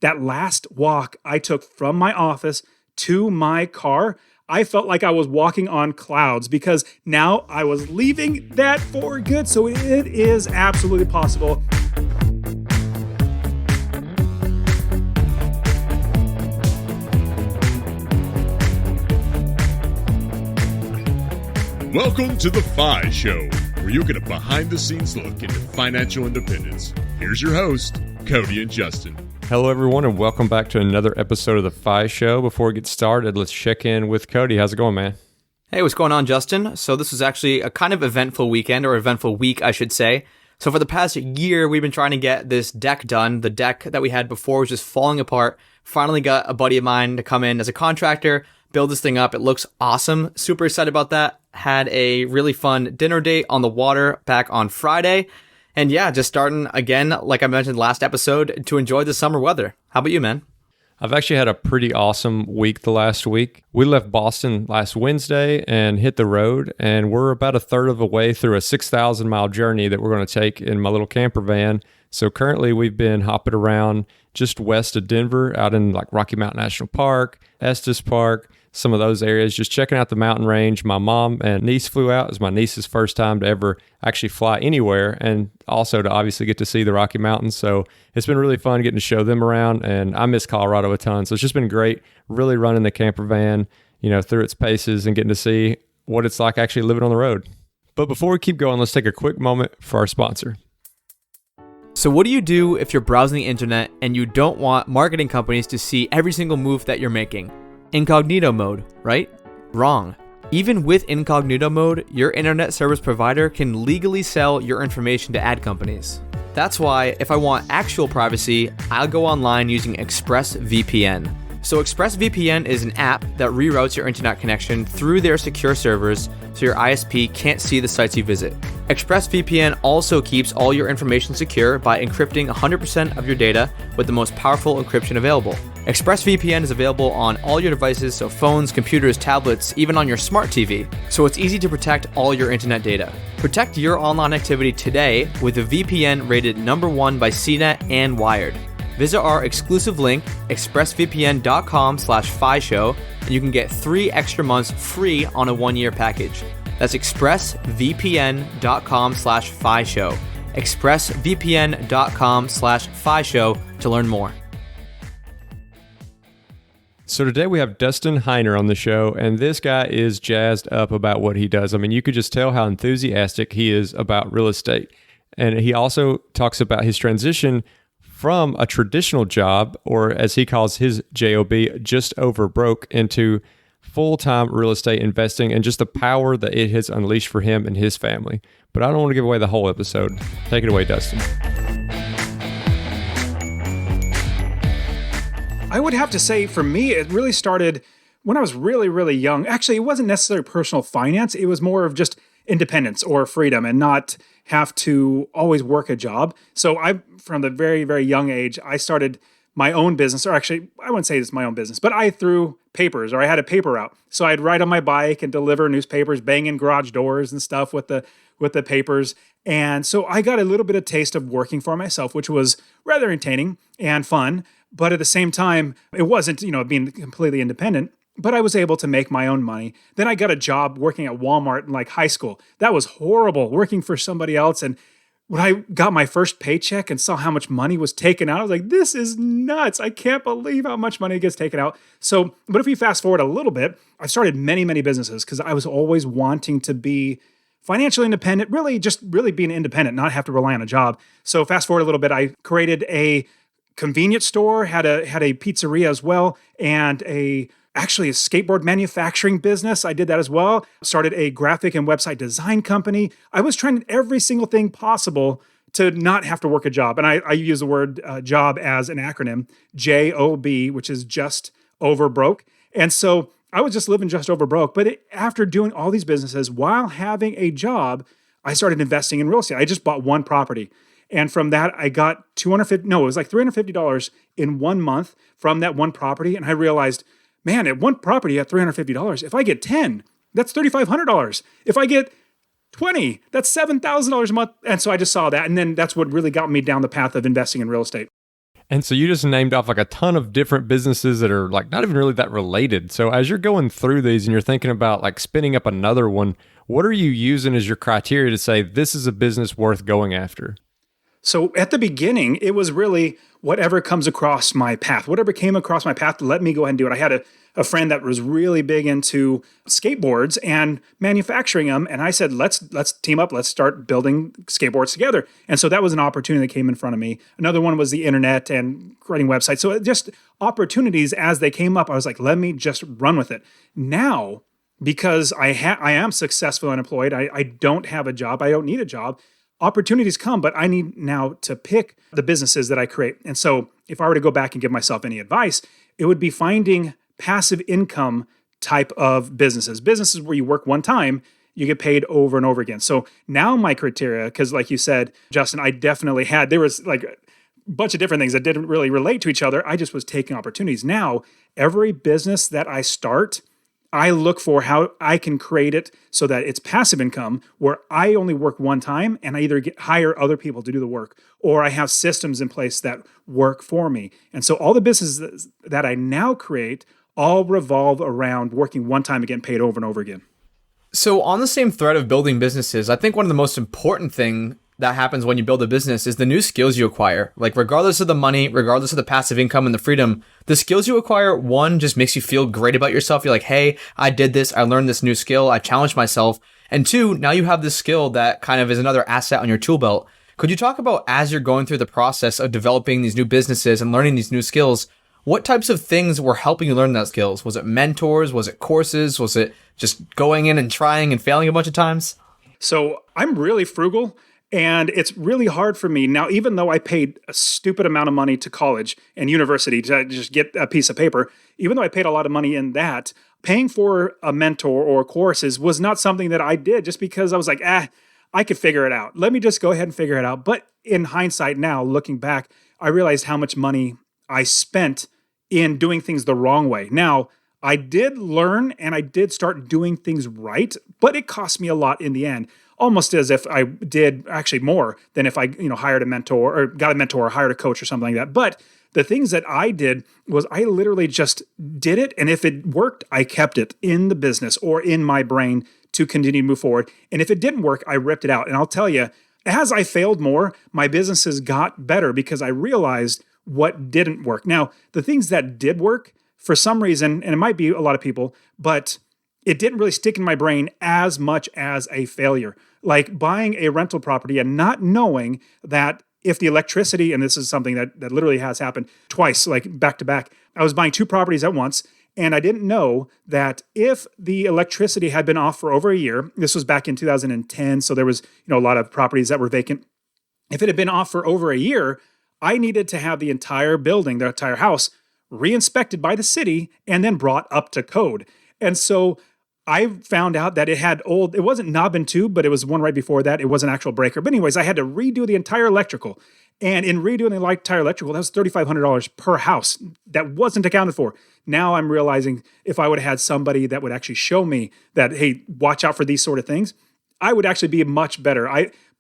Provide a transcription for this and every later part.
that last walk I took from my office to my car, I felt like I was walking on clouds because now I was leaving that for good. So it is absolutely possible. Welcome to The FI Show, where you get a behind-the-scenes look into financial independence. Here's your host, Cody and Justin. Hello, everyone, and welcome back to another episode of The FI Show. Before we get started, let's check in with Cody. How's it going, man? Hey, what's going on, Justin? So this was actually a kind of eventful weekend, or eventful week, I should say. So for the past year, we've been trying to get this deck done. The deck that we had before was just falling apart. Finally got a buddy of mine to come in as a contractor, build this thing up. It looks awesome. Super excited about that. Had a really fun dinner date on the water back on Friday. And yeah, just starting again, like I mentioned last episode, to enjoy the summer weather. How about you, man? I've actually had a pretty awesome week the last week. We left Boston last Wednesday and hit the road, and we're about a third of the way through a 6,000-mile journey that we're going to take in my little camper van. So currently we've been hopping around just west of Denver, out in like Rocky Mountain National Park, Estes Park, some of those areas, just checking out the mountain range. My mom and niece flew out. It was my niece's first time to ever actually fly anywhere, and also to obviously get to see the Rocky Mountains. So it's been really fun getting to show them around, and I miss Colorado a ton. So it's just been great really running the camper van, through its paces and getting to see what it's like actually living on the road. But before we keep going, let's take a quick moment for our sponsor. So what do you do if you're browsing the internet and you don't want marketing companies to see every single move that you're making? Incognito mode, right? Wrong. Even with incognito mode, your internet service provider can legally sell your information to ad companies. That's why if I want actual privacy, I'll go online using ExpressVPN. So ExpressVPN is an app that reroutes your internet connection through their secure servers so your ISP can't see the sites you visit. ExpressVPN also keeps all your information secure by encrypting 100% of your data with the most powerful encryption available. ExpressVPN is available on all your devices, so phones, computers, tablets, even on your smart TV, so it's easy to protect all your internet data. Protect your online activity today with a VPN rated #1 by CNET and Wired. Visit our exclusive link, expressvpn.com/FIShow, and you can get 3 extra months free on a 1-year package. That's expressvpn.com/FIShow. expressvpn.com/FIShow to learn more. So today we have Dustin Heiner on the show, and this guy is jazzed up about what he does. I mean, you could just tell how enthusiastic he is about real estate. And he also talks about his transition from a traditional job, or as he calls his job, just over broke, into full-time real estate investing and just the power that it has unleashed for him and his family. But I don't want to give away the whole episode. Take it away, Dustin. I would have to say for me, it really started when I was really, really young. Actually, it wasn't necessarily personal finance. It was more of just independence or freedom and not have to always work a job. So from the very, very young age, I started my own business, or actually, I wouldn't say it's my own business, but I threw papers, or I had a paper route. So I'd ride on my bike and deliver newspapers, bang in garage doors and stuff with the papers. And so I got a little bit of taste of working for myself, which was rather entertaining and fun. But at the same time, it wasn't, being completely independent, but I was able to make my own money. Then I got a job working at Walmart in like high school. That was horrible, working for somebody else. And when I got my first paycheck and saw how much money was taken out, I was like, this is nuts. I can't believe how much money gets taken out. So, but if we fast forward a little bit, I started many, many businesses because I was always wanting to be financially independent, really being independent, not have to rely on a job. So fast forward a little bit, I created a convenience store, had a pizzeria as well, and actually a skateboard manufacturing business. I did that as well. Started a graphic and website design company. I was trying every single thing possible to not have to work a job. And I use the word job as an acronym, JOB, which is just over broke. And so I was just living just over broke. But after doing all these businesses while having a job, I started investing in real estate. I just bought one property. And from that, I got $350 in 1 month from that one property. And I realized, man, at one property at $350, if I get 10, that's $3,500. If I get 20, that's $7,000 a month. And so I just saw that. And then that's what really got me down the path of investing in real estate. And so you just named off like a ton of different businesses that are like not even really that related. So as you're going through these and you're thinking about like spinning up another one, what are you using as your criteria to say this is a business worth going after? So at the beginning, it was really whatever comes across my path, whatever came across my path, let me go ahead and do it. I had a friend that was really big into skateboards and manufacturing them. And I said, let's team up. Let's start building skateboards together. And so that was an opportunity that came in front of me. Another one was the internet and creating websites. So just opportunities as they came up, I was like, let me just run with it. Now, because I am successful and employed, I don't have a job. I don't need a job. Opportunities come, but I need now to pick the businesses that I create. And so if I were to go back and give myself any advice, it would be finding passive income type of businesses where you work one time, you get paid over and over again. So now my criteria, because like you said, Justin, I definitely there was like a bunch of different things that didn't really relate to each other. I just was taking opportunities. Now, every business that I start, I look for how I can create it so that it's passive income where I only work one time and I either hire other people to do the work or I have systems in place that work for me. And so all the businesses that I now create all revolve around working one time and getting paid over and over again. So on the same thread of building businesses, I think one of the most important thing that happens when you build a business is the new skills you acquire. Like regardless of the money, regardless of the passive income and the freedom, the skills you acquire, one, just makes you feel great about yourself. You're like, hey, I did this. I learned this new skill. I challenged myself. And two, now you have this skill that kind of is another asset on your tool belt. Could you talk about as you're going through the process of developing these new businesses and learning these new skills, what types of things were helping you learn those skills? Was it mentors? Was it courses? Was it just going in and trying and failing a bunch of times? So I'm really frugal. And it's really hard for me now, even though I paid a stupid amount of money to college and university to just get a piece of paper, even though I paid a lot of money in that, paying for a mentor or courses was not something that I did just because I was like, I could figure it out. Let me just go ahead and figure it out. But in hindsight now, looking back, I realized how much money I spent in doing things the wrong way. Now, I did learn and I did start doing things right, but it cost me a lot in the end. Almost as if I did actually more than if I, hired a mentor or got a mentor or hired a coach or something like that. But the things that I did was I literally just did it. And if it worked, I kept it in the business or in my brain to continue to move forward. And if it didn't work, I ripped it out. And I'll tell you, as I failed more, my businesses got better because I realized what didn't work. Now, the things that did work, for some reason, and it might be a lot of people, but it didn't really stick in my brain as much as a failure. Like buying a rental property and not knowing that if the electricity, and this is something that literally has happened twice, like back to back, I was buying two properties at once, and I didn't know that if the electricity had been off for over a year, this was back in 2010, so there was a lot of properties that were vacant. If it had been off for over a year, I needed to have the entire building, the entire house, re-inspected by the city and then brought up to code. And so I found out that it wasn't knob and tube, but it was one right before that. It was an actual breaker. But anyways, I had to redo the entire electrical. And in redoing the entire electrical, that was $3,500 per house. That wasn't accounted for. Now I'm realizing if I would have had somebody that would actually show me that, hey, watch out for these sort of things, I would actually be much better.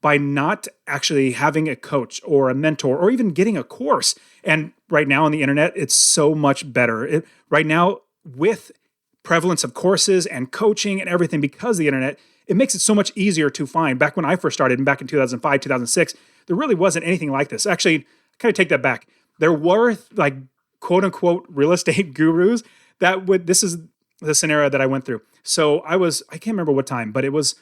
By not actually having a coach or a mentor or even getting a course. And right now on the internet, it's so much better. Right now, with prevalence of courses and coaching and everything because of the internet, it makes it so much easier to find. Back when I first started, and back in 2005, 2006, there really wasn't anything like this. Actually, I kind of take that back. There were like quote unquote real estate gurus this is the scenario that I went through. So I can't remember what time, but I was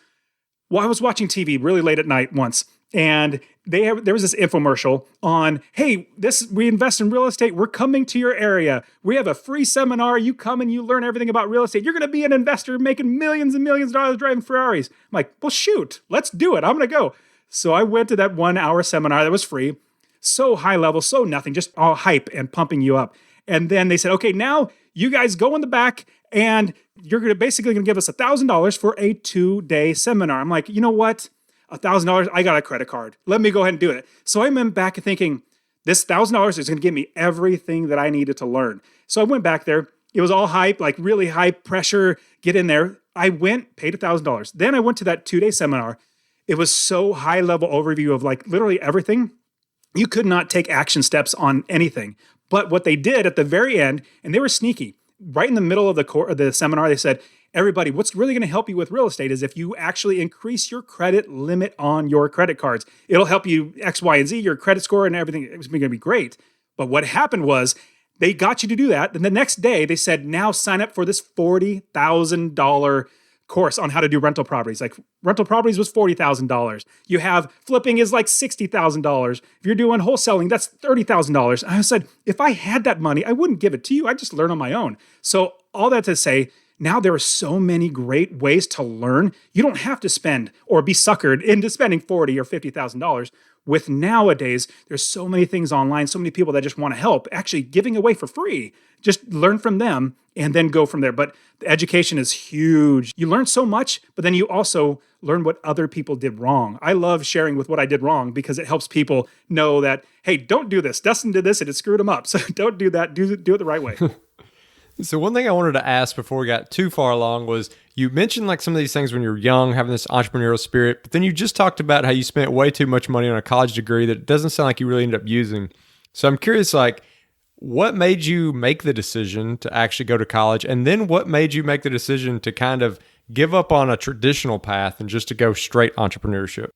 watching TV really late at night once, and there was this infomercial on, hey, we invest in real estate. We're coming to your area. We have a free seminar. You come and you learn everything about real estate. You're going to be an investor making millions and millions of dollars driving Ferraris. I'm like, well, shoot, let's do it. I'm going to go. So I went to that 1 hour seminar that was free. So high level, so nothing, just all hype and pumping you up. And then they said, okay, now you guys go in the back and you're basically going to give us $1,000 for a 2-day seminar. I'm like, you know what? $1,000, I got a credit card. Let me go ahead and do it. So I went back thinking, this $1,000 is going to give me everything that I needed to learn. So I went back there. It was all hype, like really high pressure, get in there. I went, paid $1,000. Then I went to that 2-day seminar. It was so high level overview of like literally everything. You could not take action steps on anything. But what they did at the very end, and they were sneaky, right in the middle of the seminar, they said, everybody, what's really going to help you with real estate is if you actually increase your credit limit on your credit cards. It'll help you X, Y, and Z, your credit score and everything. It was going to be great. But what happened was they got you to do that. Then the next day they said, now sign up for this $40,000 course on how to do rental properties. Like rental properties was $40,000. You have flipping is like $60,000. If you're doing wholesaling, that's $30,000. I said, if I had that money, I wouldn't give it to you. I'd just learn on my own. So all that to say, now there are so many great ways to learn. You don't have to spend or be suckered into spending $40,000 or $50,000. With nowadays, there's so many things online, so many people that just want to help, actually giving away for free. Just learn from them and then go from there. But the education is huge. You learn so much, but then you also learn what other people did wrong. I love sharing with what I did wrong because it helps people know that, hey, don't do this. Dustin did this and it screwed him up. So don't do that. Do it the right way. So one thing I wanted to ask before we got too far along was you mentioned like some of these things when you were young, having this entrepreneurial spirit, but then you just talked about how you spent way too much money on a college degree that doesn't sound like you really ended up using. So I'm curious, like, what made you make the decision to actually go to college? And then what made you make the decision to kind of give up on a traditional path and just to go straight entrepreneurship?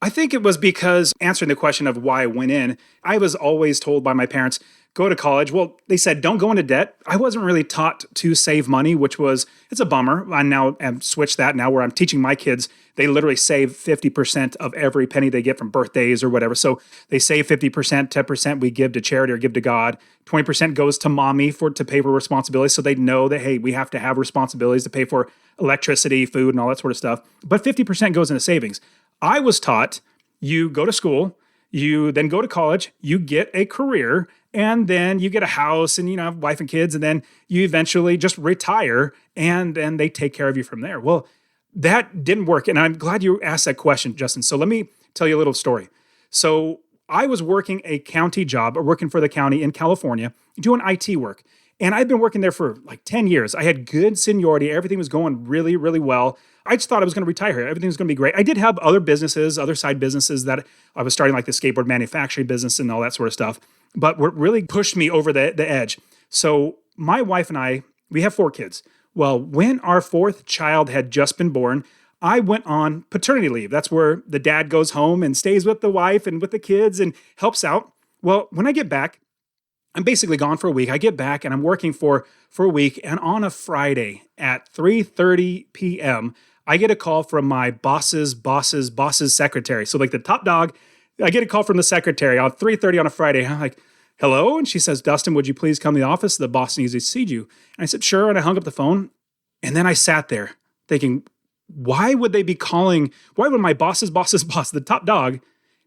I think it was because answering the question of why I went in, I was always told by my parents, go to college. Well, they said, don't go into debt. I wasn't really taught to save money, it's a bummer. I now have switched that now where I'm teaching my kids. They literally save 50% of every penny they get from birthdays or whatever. So they save 50%, 10% we give to charity or give to God. 20% goes to mommy to pay for responsibilities. So they know that, hey, we have to have responsibilities to pay for electricity, food, and all that sort of stuff. But 50% goes into savings. I was taught you go to school, you then go to college, you get a career, and then you get a house and, have wife and kids, and then you eventually just retire and then they take care of you from there. Well, that didn't work. And I'm glad you asked that question, Justin. So let me tell you a little story. So I was working a county job, working for the county in California, doing IT work. And I'd been working there for like 10 years. I had good seniority. Everything was going really, really well. I just thought I was going to retire. Everything was going to be great. I did have other businesses, other side businesses that I was starting, like the skateboard manufacturing business and all that sort of stuff. But what really pushed me over the edge. So my wife and I, we have 4 kids. Well, when our 4th child had just been born, I went on paternity leave. That's where the dad goes home and stays with the wife and with the kids and helps out. Well, when I get back, I'm basically gone for a week. I get back and I'm working for a week. And on a Friday at 3:30 p.m., I get a call from my boss's secretary. So like the top dog, I get a call from the secretary on 3:30 on a Friday. I'm like, hello? And she says, Dustin, would you please come to the office? The boss needs to see you. And I said, sure. And I hung up the phone. And then I sat there thinking, why would they be calling? Why would my boss's boss, the top dog,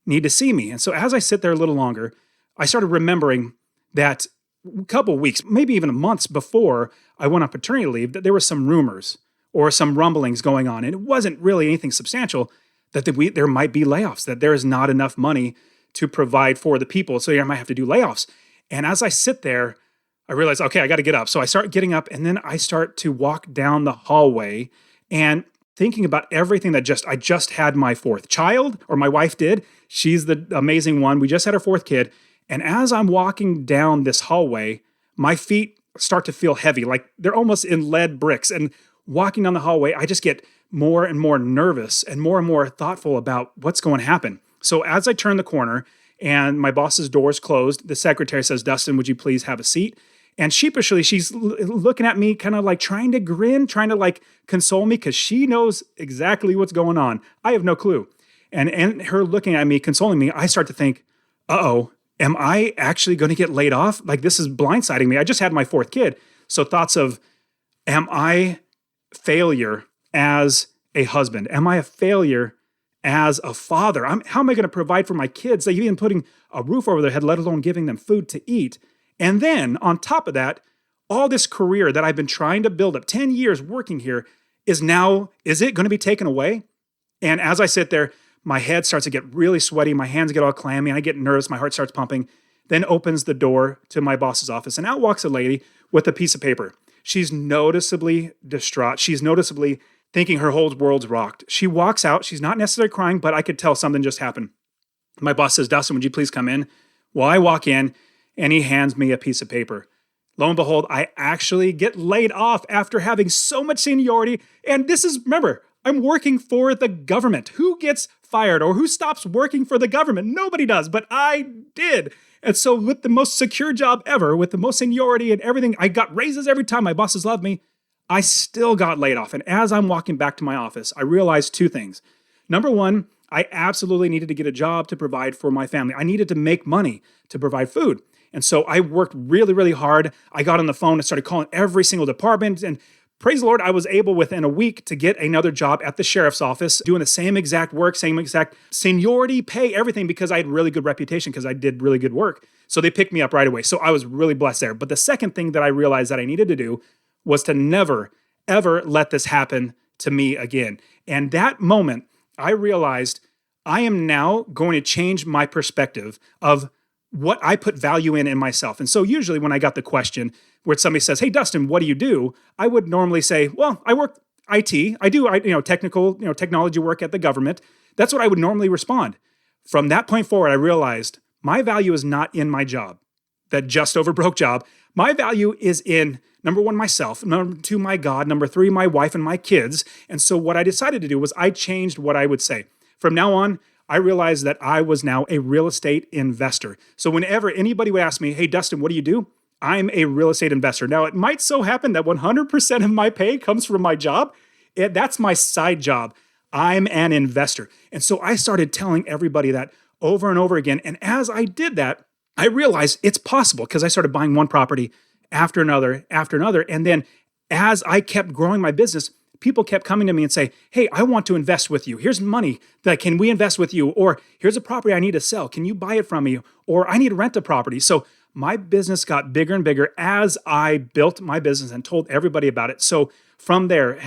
need to see me? And so as I sit there a little longer, I started remembering that a couple weeks, maybe even months before I went on paternity leave, that there were some rumors or some rumblings going on. And it wasn't really anything substantial, that there might be layoffs, that there is not enough money to provide for the people. So I might have to do layoffs. And as I sit there, I realize, okay, I got to get up. So I start getting up and then I start to walk down the hallway and thinking about everything that I just had my 4th child, or my wife did. She's the amazing one. We just had our 4th kid. And as I'm walking down this hallway, my feet start to feel heavy, like they're almost in lead bricks. And walking down the hallway, I just get more and more nervous and more thoughtful about what's going to happen. So as I turn the corner and my boss's door is closed, the secretary says, Dustin, would you please have a seat? And sheepishly, she's looking at me, kind of like trying to grin, trying to like console me because she knows exactly what's going on. I have no clue. And her looking at me, consoling me, I start to think, uh-oh, am I actually going to get laid off? Like this is blindsiding me. I just had my 4th kid. So thoughts of, am I failure as a husband? Am I a failure as a father? How am I going to provide for my kids? Like even putting a roof over their head, let alone giving them food to eat. And then on top of that, all this career that I've been trying to build up, 10 years working here, is it going to be taken away? And as I sit there, my head starts to get really sweaty. My hands get all clammy and I get nervous. My heart starts pumping. Then opens the door to my boss's office. And out walks a lady with a piece of paper. She's noticeably distraught. She's noticeably thinking her whole world's rocked. She walks out. She's not necessarily crying, but I could tell something just happened. My boss says, Dustin, would you please come in? Well, I walk in and he hands me a piece of paper. Lo and behold, I actually get laid off after having so much seniority. And this is, remember, I'm working for the government. Who gets fired or who stops working for the government? Nobody does, but I did. And so with the most secure job ever, with the most seniority and everything, I got raises every time. My bosses loved me. I still got laid off. And as I'm walking back to my office, I realized two things. Number one, I absolutely needed to get a job to provide for my family. I needed to make money to provide food. And so I worked really, really hard. I got on the phone and started calling every single department. And praise the Lord, I was able within a week to get another job at the sheriff's office, doing the same exact work, same exact seniority, pay, everything, because I had really good reputation because I did really good work. So they picked me up right away. So I was really blessed there. But the second thing that I realized that I needed to do was to never, ever let this happen to me again. And that moment, I realized I am now going to change my perspective of what I put value in myself. And so usually when I got the question where somebody says, hey, Dustin, what do you do? I would normally say, well, I work IT. I do technology work at the government. That's what I would normally respond. From that point forward, I realized my value is not in my job, that just over broke job. My value is in, number one, myself, number two, my God, number three, my wife and my kids. And so what I decided to do was I changed what I would say. From now on, I realized that I was now a real estate investor. So whenever anybody would ask me, hey, Dustin, what do you do? I'm a real estate investor. Now, it might so happen that 100% of my pay comes from my job. That's my side job. I'm an investor. And so I started telling everybody that over and over again. And as I did that, I realized it's possible because I started buying one property after another. And then as I kept growing my business, people kept coming to me and say, hey, I want to invest with you. Here's money that can we invest with you? Or here's a property I need to sell. Can you buy it from me? Or I need to rent a property. So my business got bigger and bigger as I built my business and told everybody about it. So from there,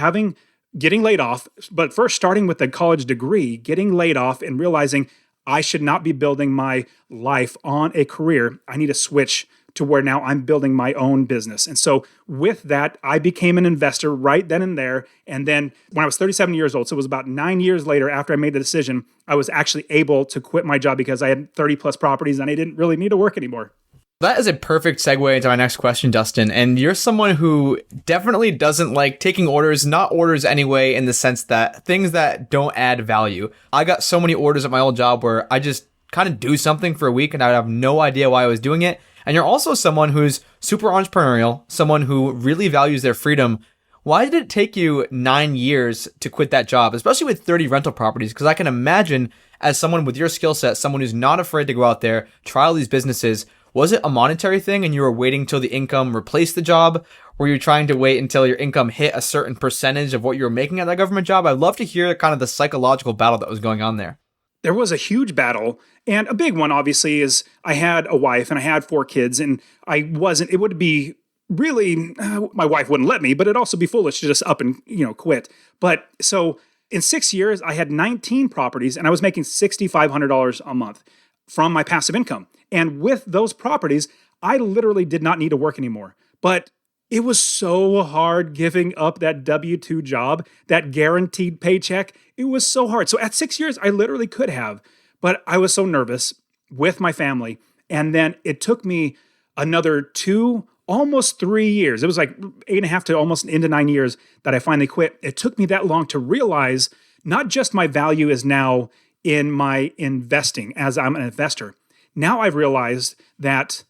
getting laid off, but first starting with a college degree, getting laid off and realizing I should not be building my life on a career. I need to switch to where now I'm building my own business. And so with that, I became an investor right then and there. And then when I was 37 years old, so it was about 9 years later after I made the decision, I was actually able to quit my job because I had 30 plus properties and I didn't really need to work anymore. That is a perfect segue into my next question, Dustin. And you're someone who definitely doesn't like taking orders, not orders anyway, in the sense that things that don't add value. I got so many orders at my old job where I just kind of do something for a week and I would have no idea why I was doing it. And you're also someone who's super entrepreneurial, someone who really values their freedom. Why did it take you 9 years to quit that job, especially with 30 rental properties? Because I can imagine as someone with your skill set, someone who's not afraid to go out there, try all these businesses, was it a monetary thing and you were waiting till the income replaced the job? Were you trying to wait until your income hit a certain percentage of what you were making at that government job? I'd love to hear kind of the psychological battle that was going on there. There was a huge battle, and a big one, obviously, is I had a wife and I had 4 kids, and it would be really, my wife wouldn't let me, but it'd also be foolish to just up and, quit. But so in 6 years, I had 19 properties and I was making $6,500 a month from my passive income. And with those properties, I literally did not need to work anymore. But it was so hard giving up that W-2 job, that guaranteed paycheck. It was so hard. So at 6 years, I literally could have, but I was so nervous with my family. And then it took me another 2, almost 3 years. It was like 8.5 to almost into 9 years that I finally quit. It took me that long to realize not just my value is now in my investing as I'm an investor. Now I've realized that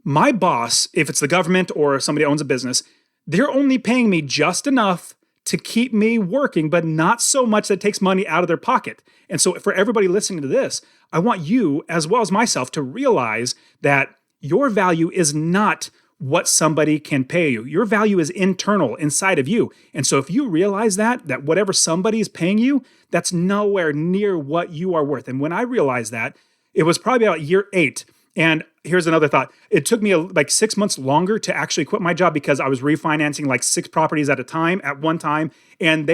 my boss, if it's the government or somebody owns a business, they're only paying me just enough to keep me working, but not so much that it takes money out of their pocket. And so for everybody listening to this, I want you, as well as myself, to realize that your value is not what somebody can pay you. Your value is internal inside of you. And so if you realize that whatever somebody is paying you, that's nowhere near what you are worth. And when I realized that, it was probably about year 8. And here's another thought. It took me like 6 months longer to actually quit my job because I was refinancing like 6 properties at a time at one time. And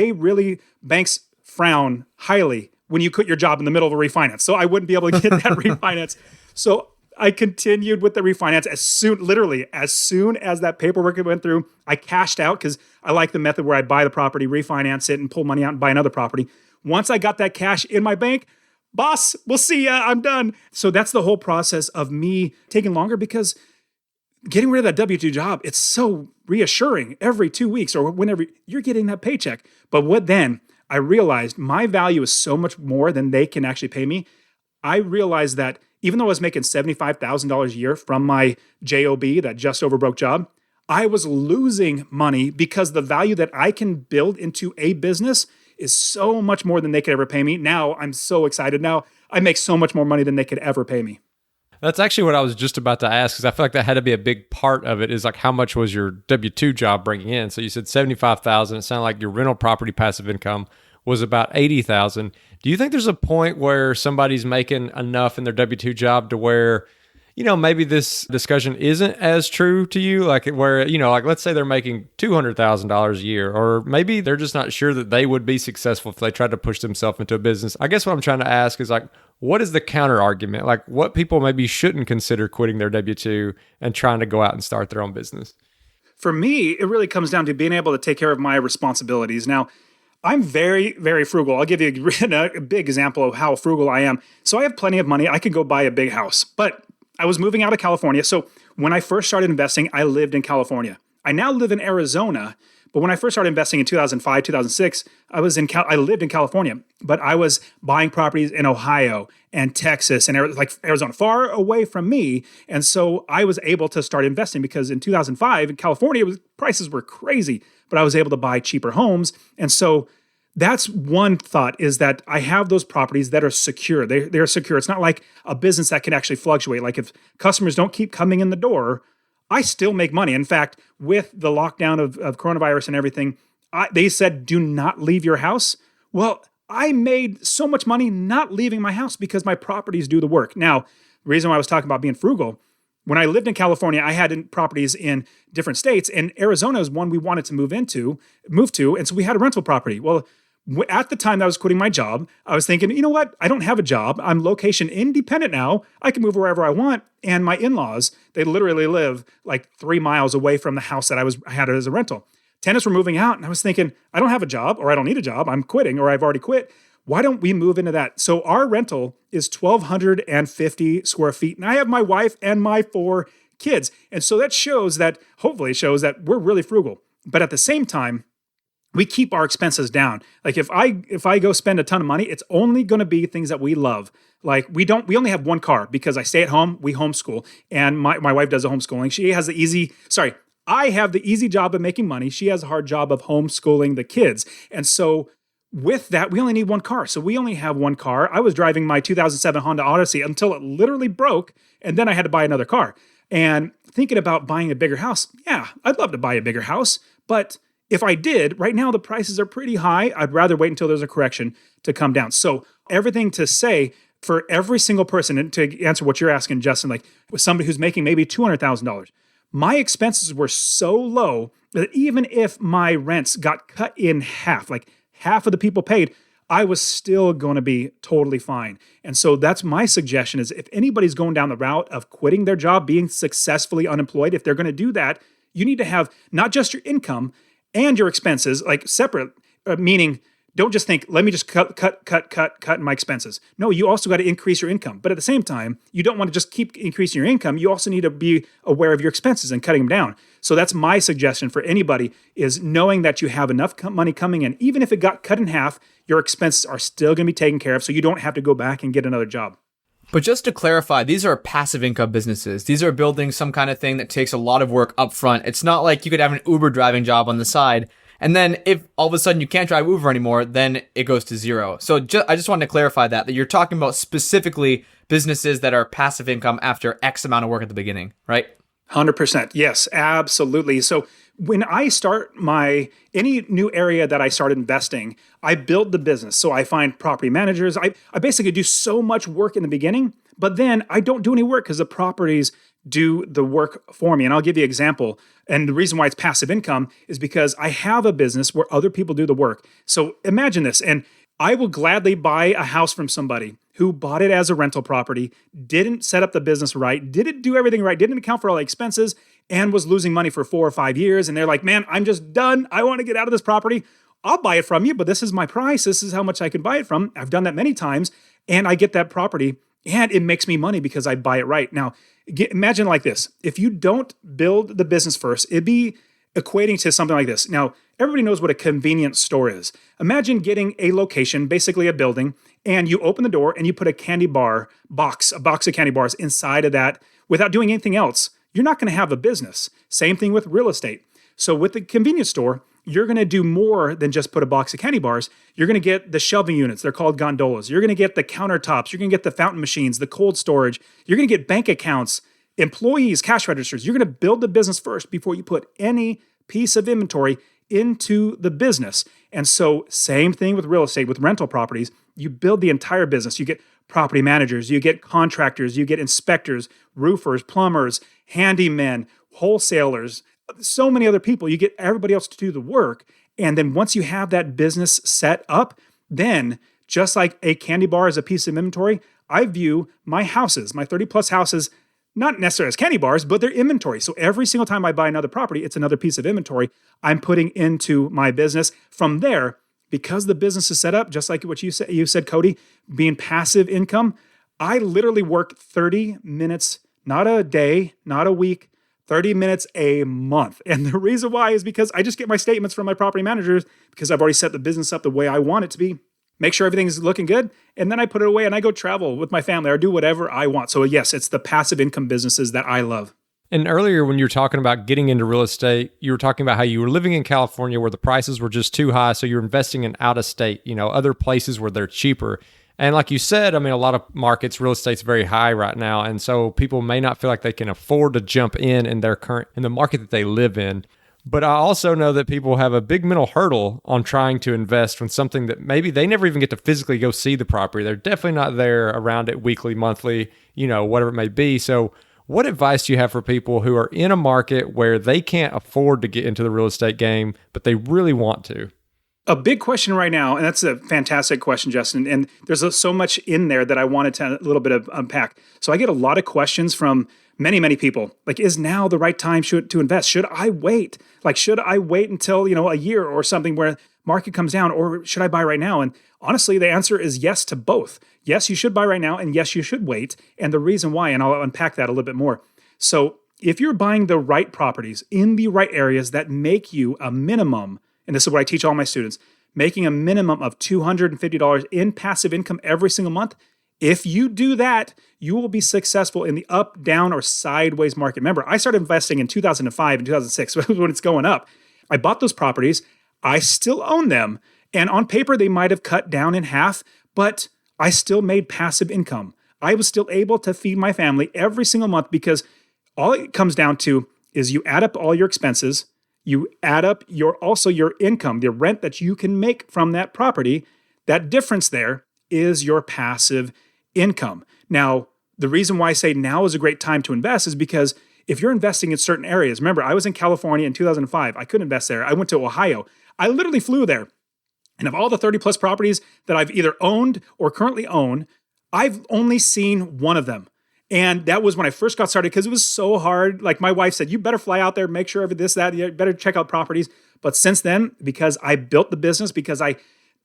banks frown highly when you quit your job in the middle of a refinance. So I wouldn't be able to get that refinance. So I continued with the refinance as soon as that paperwork went through. I cashed out because I like the method where I buy the property, refinance it, and pull money out and buy another property. Once I got that cash in my bank, boss, we'll see ya, I'm done. So that's the whole process of me taking longer, because getting rid of that W-2 job, it's so reassuring every 2 weeks or whenever you're getting that paycheck. But what then? I realized my value is so much more than they can actually pay me. I realized that even though I was making $75,000 a year from my JOB, that just over broke job, I was losing money because the value that I can build into a business is so much more than they could ever pay me. Now I'm so excited. Now I make so much more money than they could ever pay me. That's actually what I was just about to ask, because I feel like that had to be a big part of it, is like, how much was your W-2 job bringing in? So you said $75,000. It sounded like your rental property passive income was about $80,000. Do you think there's a point where somebody's making enough in their W-2 job to where, maybe this discussion isn't as true to you? Like where, like let's say they're making $200,000 a year, or maybe they're just not sure that they would be successful if they tried to push themselves into a business. I guess what I'm trying to ask is like, what is the counter argument? Like what people maybe shouldn't consider quitting their W-2 and trying to go out and start their own business? For me, it really comes down to being able to take care of my responsibilities. Now, I'm very, very frugal. I'll give you a big example of how frugal I am. So I have plenty of money. I could go buy a big house, but I was moving out of California. So when I first started investing, I lived in California. I now live in Arizona, but when I first started investing in 2005, 2006, I lived in California, but I was buying properties in Ohio and Texas and Arizona, far away from me. And so I was able to start investing because in 2005 in California, prices were crazy, but I was able to buy cheaper homes. And so that's one thought, is that I have those properties that are secure. They're secure. It's not like a business that can actually fluctuate. Like if customers don't keep coming in the door, I still make money. In fact, with the lockdown of coronavirus and everything, they said, do not leave your house. Well, I made so much money not leaving my house because my properties do the work. Now, the reason why I was talking about being frugal, when I lived in California, I had properties in different states, and Arizona is one we wanted to move to, and so we had a rental property. Well, at the time that I was quitting my job, I was thinking, you know what? I don't have a job. I'm location independent now. I can move wherever I want. And my in-laws, they literally live like 3 miles away from the house that I had as a rental. Tenants were moving out, and I was thinking, I don't have a job, or I don't need a job. I'm quitting, or I've already quit. Why don't we move into that? So our rental is 1,250 square feet, and I have my wife and my 4 kids. And so that hopefully shows that we're really frugal. But at the same time, we keep our expenses down. Like if I go spend a ton of money, it's only going to be things that we love. Like we only have one car because I stay at home, we homeschool, and my wife does the homeschooling. I have the easy job of making money. She has a hard job of homeschooling the kids. And so with that, we only need one car. So we only have one car. I was driving my 2007 Honda Odyssey until it literally broke, and then I had to buy another car. And thinking about buying a bigger house, yeah, I'd love to buy a bigger house, but if I did, right now the prices are pretty high. I'd rather wait until there's a correction to come down. So everything to say for every single person, and to answer what you're asking, Justin, like with somebody who's making maybe $200,000, my expenses were so low that even if my rents got cut in half, like half of the people paid, I was still going to be totally fine. And so that's my suggestion, is if anybody's going down the route of quitting their job, being successfully unemployed, if they're going to do that, you need to have not just your income and your expenses like separate, meaning don't just think, let me just cut my expenses. No, you also got to increase your income. But at the same time, you don't want to just keep increasing your income. You also need to be aware of your expenses and cutting them down. So that's my suggestion for anybody, is knowing that you have enough money coming in. Even if it got cut in half, your expenses are still going to be taken care of, so you don't have to go back and get another job. But just to clarify, these are passive income businesses. These are building some kind of thing that takes a lot of work up front. It's not like you could have an Uber driving job on the side, and then if all of a sudden you can't drive Uber anymore, then it goes to zero. So I just wanted to clarify that you're talking about specifically businesses that are passive income after X amount of work at the beginning, right? 100%. Yes, absolutely. So when I start any new area that I start investing, I build the business. So I find property managers. I basically do so much work in the beginning, but then I don't do any work because the properties do the work for me. And I'll give you an example. And the reason why it's passive income is because I have a business where other people do the work. So imagine this, and I will gladly buy a house from somebody who bought it as a rental property, didn't set up the business right, didn't do everything right, didn't account for all the expenses, and was losing money for 4 or 5 years. And they're like, man, I'm just done. I want to get out of this property. I'll buy it from you, but this is my price. This is how much I can buy it from. I've done that many times. and I get that property and it makes me money because I buy it right. Now, imagine like this. If you don't build the business first, it'd be equating to something like this. Now, everybody knows what a convenience store is. Imagine getting a location, basically a building, and you open the door and you put a candy bar box, a box of candy bars inside of that without doing anything else. You're not going to have a business. Same thing with real estate. So with the convenience store, you're going to do more than just put a box of candy bars. You're going to get the shelving units. They're called gondolas. You're going to get the countertops. You're going to get the fountain machines, the cold storage. You're going to get bank accounts, employees, cash registers. You're going to build the business first before you put any piece of inventory into the business. And so same thing with real estate, with rental properties. You build the entire business. You get property managers, you get contractors, you get inspectors, roofers, plumbers, handymen, wholesalers, so many other people. You get everybody else to do the work. And then once you have that business set up, then just like a candy bar is a piece of inventory, I view my houses, my 30 plus houses, not necessarily as candy bars, but they're inventory. So every single time I buy another property, it's another piece of inventory I'm putting into my business. From there, because the business is set up, just like what you said, Cody, being passive income, I literally work 30 minutes, not a day, not a week, 30 minutes a month. And the reason why is because I just get my statements from my property managers because I've already set the business up the way I want it to be, make sure everything's looking good, and then I put it away and I go travel with my family or do whatever I want. So yes, it's the passive income businesses that I love. And earlier when you were talking about getting into real estate, you were talking about how you were living in California where the prices were just too high, so you're investing in out of state, other places where they're cheaper. And like you said, I mean, a lot of markets, real estate's very high right now. And so people may not feel like they can afford to jump in the market that they live in. But I also know that people have a big mental hurdle on trying to invest in something that maybe they never even get to physically go see the property. They're definitely not there around it weekly, monthly, whatever it may be. So what advice do you have for people who are in a market where they can't afford to get into the real estate game, but they really want to? A big question right now, and that's a fantastic question, Justin, and there's so much in there that I wanted to a little bit of unpack. So I get a lot of questions from many, many people, like, is now the right time to invest? Should I wait? Like, should I wait until, a year or something where market comes down, or should I buy right now? And honestly, the answer is yes to both. Yes, you should buy right now, and yes, you should wait. And the reason why, and I'll unpack that a little bit more. So if you're buying the right properties in the right areas that make you a minimum, and this is what I teach all my students, making a minimum of $250 in passive income every single month. If you do that, you will be successful in the up, down, or sideways market. Remember, I started investing in 2005 and 2006 when it's going up. I bought those properties. I still own them. And on paper, they might have cut down in half, but I still made passive income. I was still able to feed my family every single month because all it comes down to is you add up all your expenses, you add up your income, the rent that you can make from that property. That difference there is your passive income. Now, the reason why I say now is a great time to invest is because if you're investing in certain areas, remember, I was in California in 2005. I couldn't invest there. I went to Ohio. I literally flew there. And of all the 30 plus properties that I've either owned or currently own, I've only seen one of them. And that was when I first got started because it was so hard. Like my wife said, you better fly out there, make sure of this, that, you better check out properties. But since then, because I built the business, because I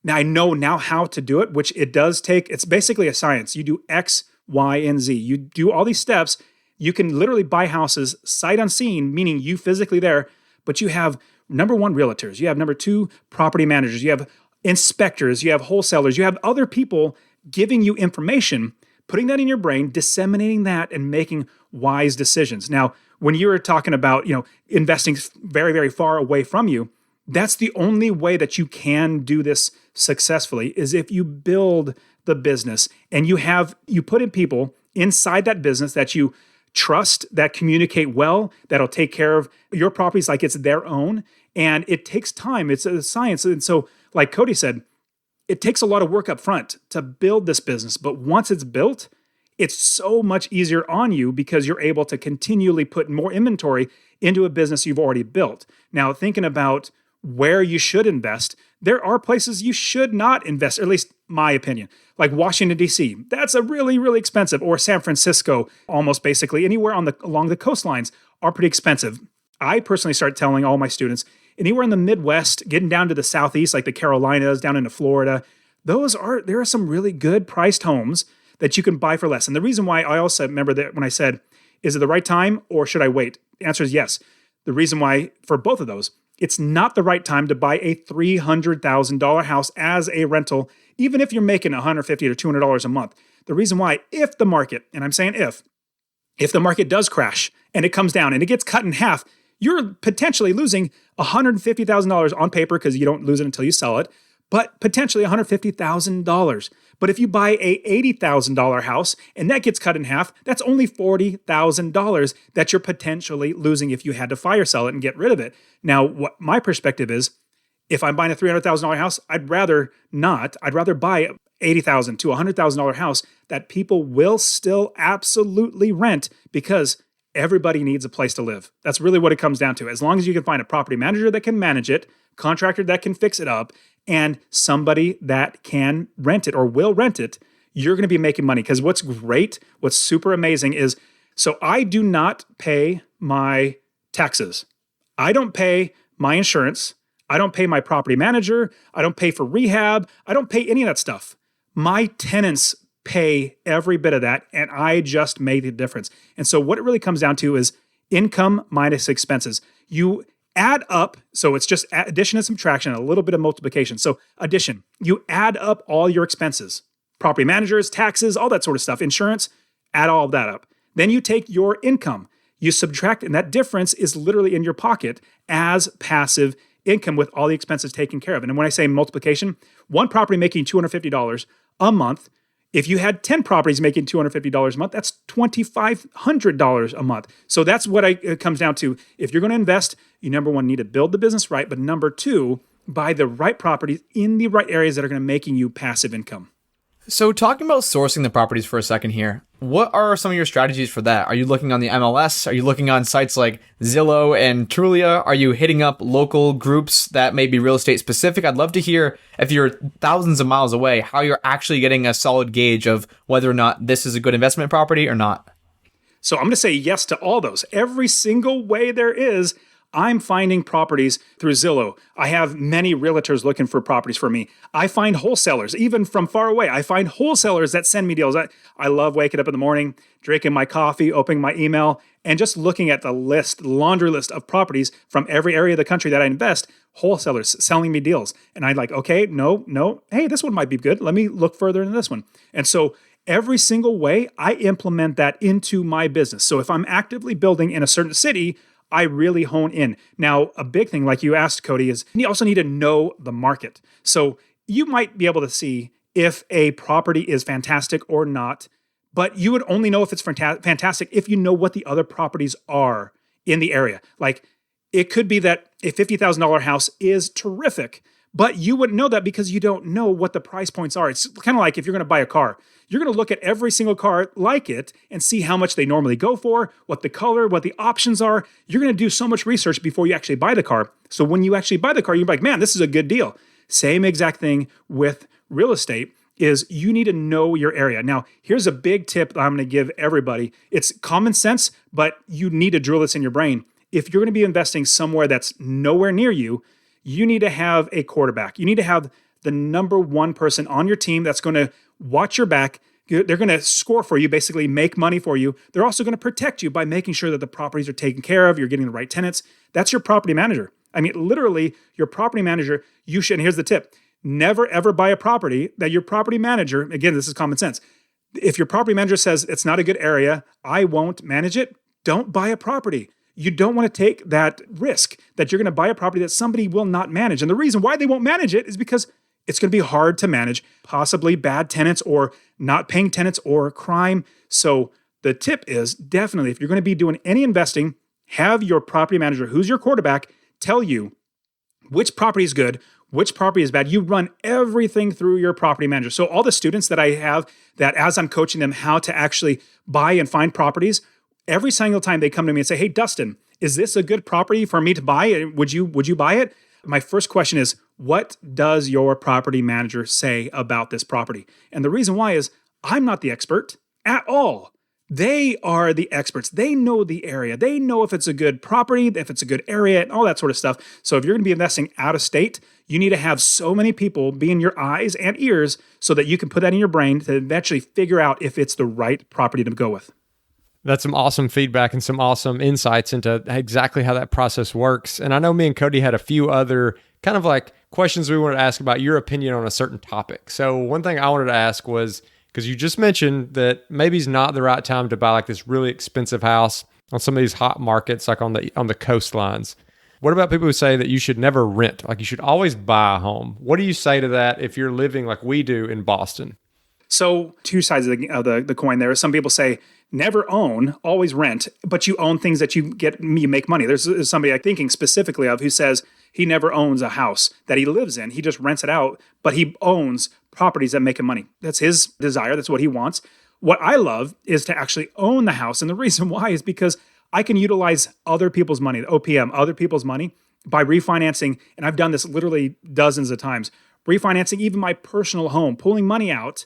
know now how to do it, which it does take, it's basically a science. You do X, Y, and Z. You do all these steps. You can literally buy houses sight unseen, meaning you physically there, but you have number one, realtors. You have number two, property managers. You have inspectors. You have wholesalers. You have other people giving you information, putting that in your brain, disseminating that, and making wise decisions. Now, when you're talking about, investing very, very far away from you, that's the only way that you can do this successfully is if you build the business and you put in people inside that business that you trust, that communicate well, that'll take care of your properties like it's their own. And it takes time. It's a science. And so, like Cody said, it takes a lot of work up front to build this business. But once it's built, it's so much easier on you because you're able to continually put more inventory into a business you've already built. Now, thinking about where you should invest, there are places you should not invest, or at least my opinion, like Washington, D.C. That's a really, really expensive, or San Francisco, almost basically anywhere along the coastlines are pretty expensive. I personally start telling all my students, anywhere in the Midwest, getting down to the Southeast, like the Carolinas, down into Florida, there are some really good priced homes that you can buy for less. And the reason why, I also remember that when I said, is it the right time or should I wait? The answer is yes. The reason why for both of those, it's not the right time to buy a $300,000 house as a rental, even if you're making $150 to $200 a month. The reason why, if the market, and I'm saying if the market does crash and it comes down and it gets cut in half, you're potentially losing $150,000 on paper because you don't lose it until you sell it, but potentially $150,000. But if you buy a $80,000 house and that gets cut in half, that's only $40,000 that you're potentially losing if you had to fire sell it and get rid of it. Now, what my perspective is, if I'm buying a $300,000 house, I'd rather not. I'd rather buy $80,000 to $100,000 house that people will still absolutely rent because everybody needs a place to live. That's really what it comes down to. As long as you can find a property manager that can manage it, contractor that can fix it up, and somebody that can rent it or will rent it, you're going to be making money. Because what's great, what's super amazing is, so I do not pay my taxes. I don't pay my insurance. I don't pay my property manager. I don't pay for rehab. I don't pay any of that stuff. My tenants pay every bit of that, and I just made the difference. And so what it really comes down to is income minus expenses. You add up, so it's just addition and subtraction, a little bit of multiplication. So addition, you add up all your expenses, property managers, taxes, all that sort of stuff, insurance, add all of that up. Then you take your income, you subtract, and that difference is literally in your pocket as passive income with all the expenses taken care of. And when I say multiplication, one property making $250 a month, if you had 10 properties making $250 a month, that's $2,500 a month. So that's what it comes down to. If you're going to invest, you number one, need to build the business right, but number two, buy the right properties in the right areas that are going to making you passive income. So talking about sourcing the properties for a second here, what are some of your strategies for that? Are you looking on the MLS? Are you looking on sites like Zillow and Trulia? Are you hitting up local groups that may be real estate specific? I'd love to hear, if you're thousands of miles away, how you're actually getting a solid gauge of whether or not this is a good investment property or not. So I'm going to say yes to all those. Every single way there is, I'm finding properties through Zillow. I have many realtors looking for properties for me. I find wholesalers, even from far away. I find wholesalers that send me deals. I love waking up in the morning, drinking my coffee, opening my email, and just looking at the laundry list of properties from every area of the country that I invest, wholesalers selling me deals. And I'm like, okay, no, hey, this one might be good. Let me look further into this one. And so every single way, I implement that into my business. So if I'm actively building in a certain city, I really hone in. Now, a big thing, like you asked, Cody, is you also need to know the market. So you might be able to see if a property is fantastic or not, but you would only know if it's fantastic if you know what the other properties are in the area. Like, it could be that a $50,000 house is terrific, but you wouldn't know that because you don't know what the price points are. It's kind of like if you're going to buy a car. You're going to look at every single car like it and see how much they normally go for, what the color, what the options are. You're going to do so much research before you actually buy the car. So when you actually buy the car, you're like, man, this is a good deal. Same exact thing with real estate is you need to know your area. Now, here's a big tip that I'm going to give everybody. It's common sense, but you need to drill this in your brain. If you're going to be investing somewhere that's nowhere near you, you need to have a quarterback. You need to have the number one person on your team that's going to watch your back. They're going to score for you, basically make money for you. They're also going to protect you by making sure that the properties are taken care of. You're getting the right tenants. That's your property manager. I mean, literally, your property manager, you should, and here's the tip, never ever buy a property that your property manager, again, this is common sense. If your property manager says it's not a good area, I won't manage it, don't buy a property. You don't want to take that risk that you're going to buy a property that somebody will not manage. And the reason why they won't manage it is because it's going to be hard to manage, possibly bad tenants or not paying tenants or crime. So the tip is definitely, if you're going to be doing any investing, have your property manager, who's your quarterback, tell you which property is good, which property is bad. You run everything through your property manager. So all the students that I have, that as I'm coaching them how to actually buy and find properties, every single time they come to me and say, hey, Dustin, is this a good property for me to buy? Would you buy it? My first question is, what does your property manager say about this property? And the reason why is I'm not the expert at all. They are the experts. They know the area. They know if it's a good property, if it's a good area, and all that sort of stuff. So if you're going to be investing out of state, you need to have so many people be in your eyes and ears so that you can put that in your brain to eventually figure out if it's the right property to go with. That's some awesome feedback and some awesome insights into exactly how that process works. And I know me and Cody had a few other kind of like questions we wanted to ask about your opinion on a certain topic. So one thing I wanted to ask was, because you just mentioned that maybe it's not the right time to buy like this really expensive house on some of these hot markets, like on the coastlines. What about people who say that you should never rent? Like you should always buy a home. What do you say to that if you're living like we do in Boston? So two sides of the coin there. Some people say never own, always rent, but you own things that you make money. There's somebody I'm thinking specifically of who says he never owns a house that he lives in. He just rents it out, but he owns properties that make him money. That's his desire. That's what he wants. What I love is to actually own the house. And the reason why is because I can utilize other people's money, the OPM, other people's money by refinancing. And I've done this literally dozens of times, refinancing even my personal home, pulling money out.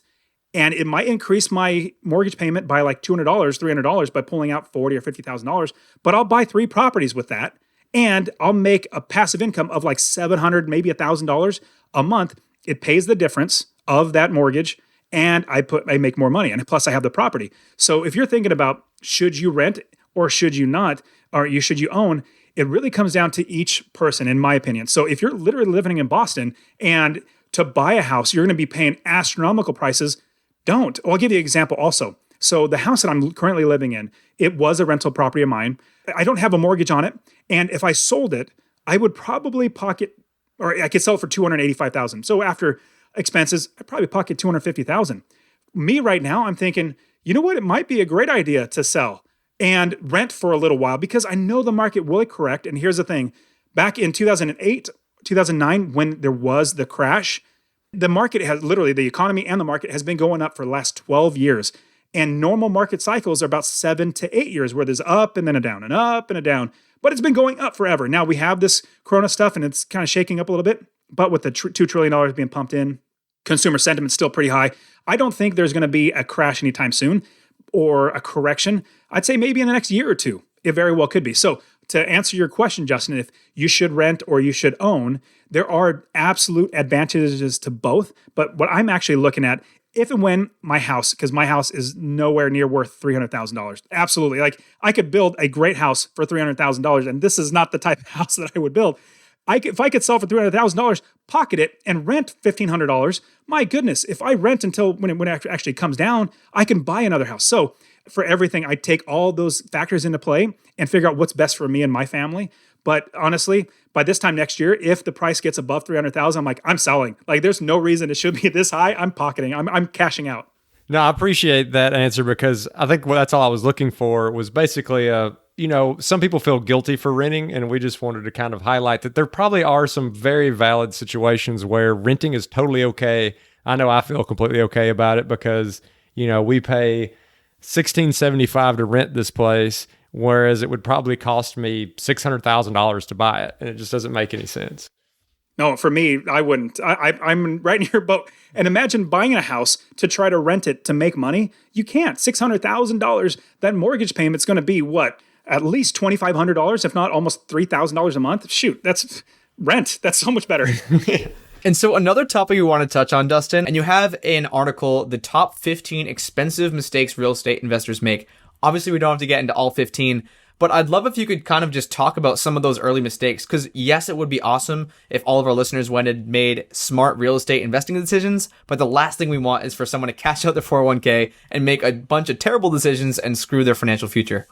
And it might increase my mortgage payment by like $200, $300 by pulling out $40,000 or $50,000. But I'll buy 3 properties with that. And I'll make a passive income of like $700, maybe $1,000 a month. It pays the difference of that mortgage, and I make more money. And plus I have the property. So if you're thinking about should you rent or should you not, or should you own, it really comes down to each person, in my opinion. So if you're literally living in Boston and to buy a house, you're going to be paying astronomical prices, don't. Well, I'll give you an example also. So the house that I'm currently living in, it was a rental property of mine. I don't have a mortgage on it. And if I sold it, I would probably I could sell it for $285,000. So after expenses, I'd probably pocket $250,000. Me right now, I'm thinking, you know what? It might be a great idea to sell and rent for a little while because I know the market will correct. And here's the thing. Back in 2008, 2009, when there was the crash, the market has literally, the economy and the market has been going up for the last 12 years. And normal market cycles are about 7 to 8 years where there's up and then a down and up and a down. But it's been going up forever. Now we have this Corona stuff and it's kind of shaking up a little bit. But with the $2 trillion being pumped in, consumer sentiment's still pretty high. I don't think there's going to be a crash anytime soon or a correction. I'd say maybe in the next year or two. It very well could be. So to answer your question, Justin, if you should rent or you should own, there are absolute advantages to both. But what I'm actually looking at, if and when my house, because my house is nowhere near worth $300,000. Absolutely. Like I could build a great house for $300,000, and this is not the type of house that I would build. If I could sell for $300,000, pocket it, and rent $1,500, my goodness, if I rent until when it actually comes down, I can buy another house. So for everything, I take all those factors into play and figure out what's best for me and my family. But honestly, by this time next year, if the price gets above $300,000, I'm like, I'm selling. Like there's no reason it should be this high. I'm pocketing. I'm cashing out. No, I appreciate that answer because I think that's all I was looking for was basically some people feel guilty for renting, and we just wanted to kind of highlight that there probably are some very valid situations where renting is totally okay. I know I feel completely okay about it because, we pay $1,675 to rent this place, whereas it would probably cost me $600,000 to buy it, and it just doesn't make any sense. No, for me, I wouldn't. I'm right in your boat. And imagine buying a house to try to rent it to make money. You can't. $600,000, that mortgage payment's going to be what? At least $2,500, if not almost $3,000 a month. Shoot, that's rent. That's so much better. And so another topic you want to touch on, Dustin, and you have an article, the top 15 expensive mistakes real estate investors make. Obviously, we don't have to get into all 15, but I'd love if you could kind of just talk about some of those early mistakes. Because yes, it would be awesome if all of our listeners went and made smart real estate investing decisions. But the last thing we want is for someone to cash out their 401k and make a bunch of terrible decisions and screw their financial future.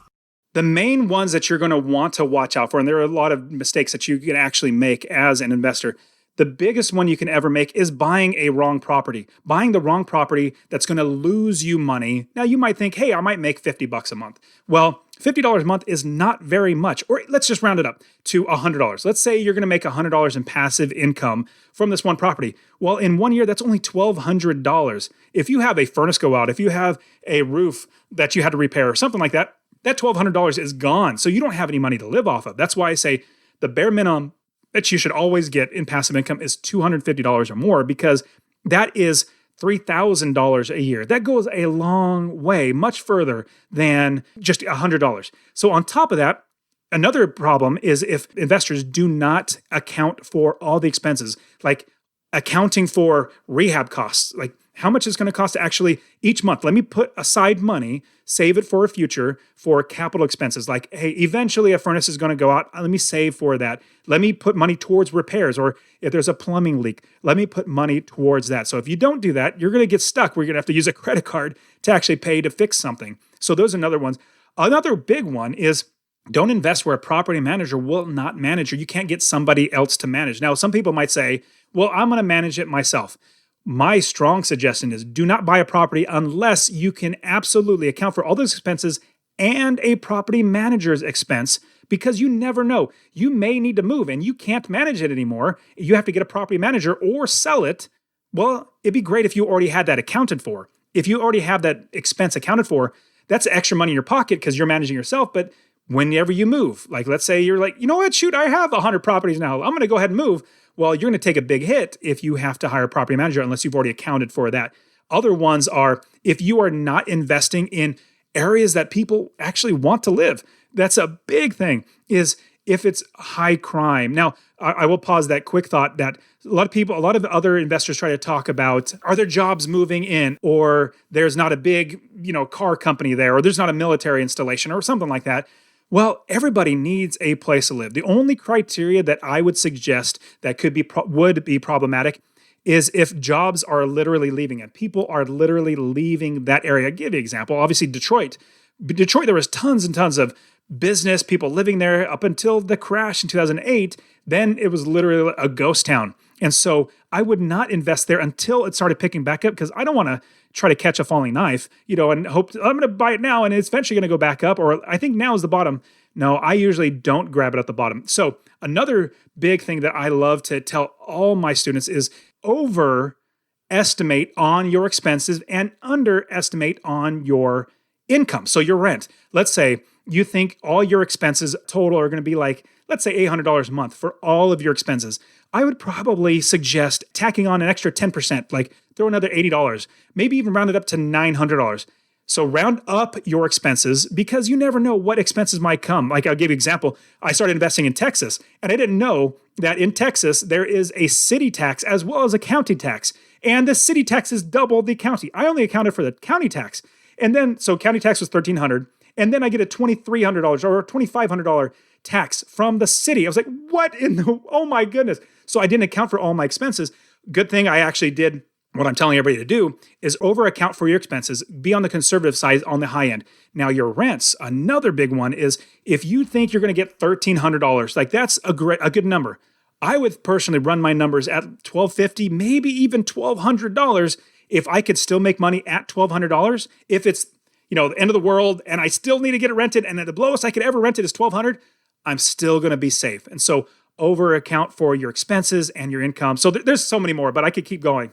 The main ones that you're going to want to watch out for, and there are a lot of mistakes that you can actually make as an investor. The biggest one you can ever make is buying a wrong property. Buying the wrong property that's going to lose you money. Now you might think, hey, I might make $50 a month. Well, $50 a month is not very much. Or let's just round it up to $100. Let's say you're going to make $100 in passive income from this one property. Well, in 1 year, that's only $1,200. If you have a furnace go out, if you have a roof that you had to repair or something like that, that $1,200 is gone. So you don't have any money to live off of. That's why I say the bare minimum that you should always get in passive income is $250 or more, because that is $3,000 a year. That goes a long way, much further than just $100. So on top of that, another problem is if investors do not account for all the expenses, like accounting for rehab costs, like how much it's going to cost to actually each month. Let me put aside money, save it for a future for capital expenses. Like, hey, eventually a furnace is going to go out. Let me save for that. Let me put money towards repairs. Or if there's a plumbing leak, let me put money towards that. So if you don't do that, you're going to get stuck where you're going to have to use a credit card to actually pay to fix something. So those are another ones. Another big one is don't invest where a property manager will not manage, or you can't get somebody else to manage. Now, some people might say, well, I'm going to manage it myself. My strong suggestion is do not buy a property unless you can absolutely account for all those expenses and a property manager's expense, because you never know. You may need to move and you can't manage it anymore. You have to get a property manager or sell it. Well, it'd be great if you already had that accounted for. If you already have that expense accounted for, that's extra money in your pocket because you're managing yourself. But whenever you move, like let's say you're like, you know what, shoot, I have 100 properties now. I'm going to go ahead and move. Well, you're going to take a big hit if you have to hire a property manager unless you've already accounted for that. Other ones are if you are not investing in areas that people actually want to live. That's a big thing, is if it's high crime. Now, I will pause that quick thought that a lot of other investors try to talk about, are there jobs moving in, or there's not a big, car company there, or there's not a military installation or something like that. Well, everybody needs a place to live. The only criteria that I would suggest that would be problematic is if jobs are literally leaving it. People are literally leaving that area. I'll give you an example. Obviously, Detroit, there was tons and tons of business, people living there up until the crash in 2008. Then it was literally a ghost town. And so I would not invest there until it started picking back up, because I don't want to try to catch a falling knife, and hope I'm going to buy it now and it's eventually going to go back up, or I think now is the bottom. No, I usually don't grab it at the bottom. So another big thing that I love to tell all my students is overestimate on your expenses and underestimate on your income. So your rent, let's say you think all your expenses total are going to be like, let's say $800 a month for all of your expenses. I would probably suggest tacking on an extra 10%, like throw another $80, maybe even round it up to $900. So round up your expenses, because you never know what expenses might come. Like I'll give you an example. I started investing in Texas, and I didn't know that in Texas, there is a city tax as well as a county tax. And the city tax is double the county. I only accounted for the county tax. And then, so county tax was $1,300. And then I get a $2,300 or $2,500 tax from the city. I was like, what in the, oh my goodness. So I didn't account for all my expenses. Good thing I actually did what I'm telling everybody to do, is over account for your expenses, be on the conservative side on the high end. Now your rents, another big one is if you think you're going to get $1,300, like that's a good number. I would personally run my numbers at $1,250, maybe even $1,200 if I could still make money at $1,200. If it's, the end of the world and I still need to get it rented and the lowest I could ever rent it is $1,200, I'm still going to be safe. And so over account for your expenses and your income. So there's so many more, but I could keep going.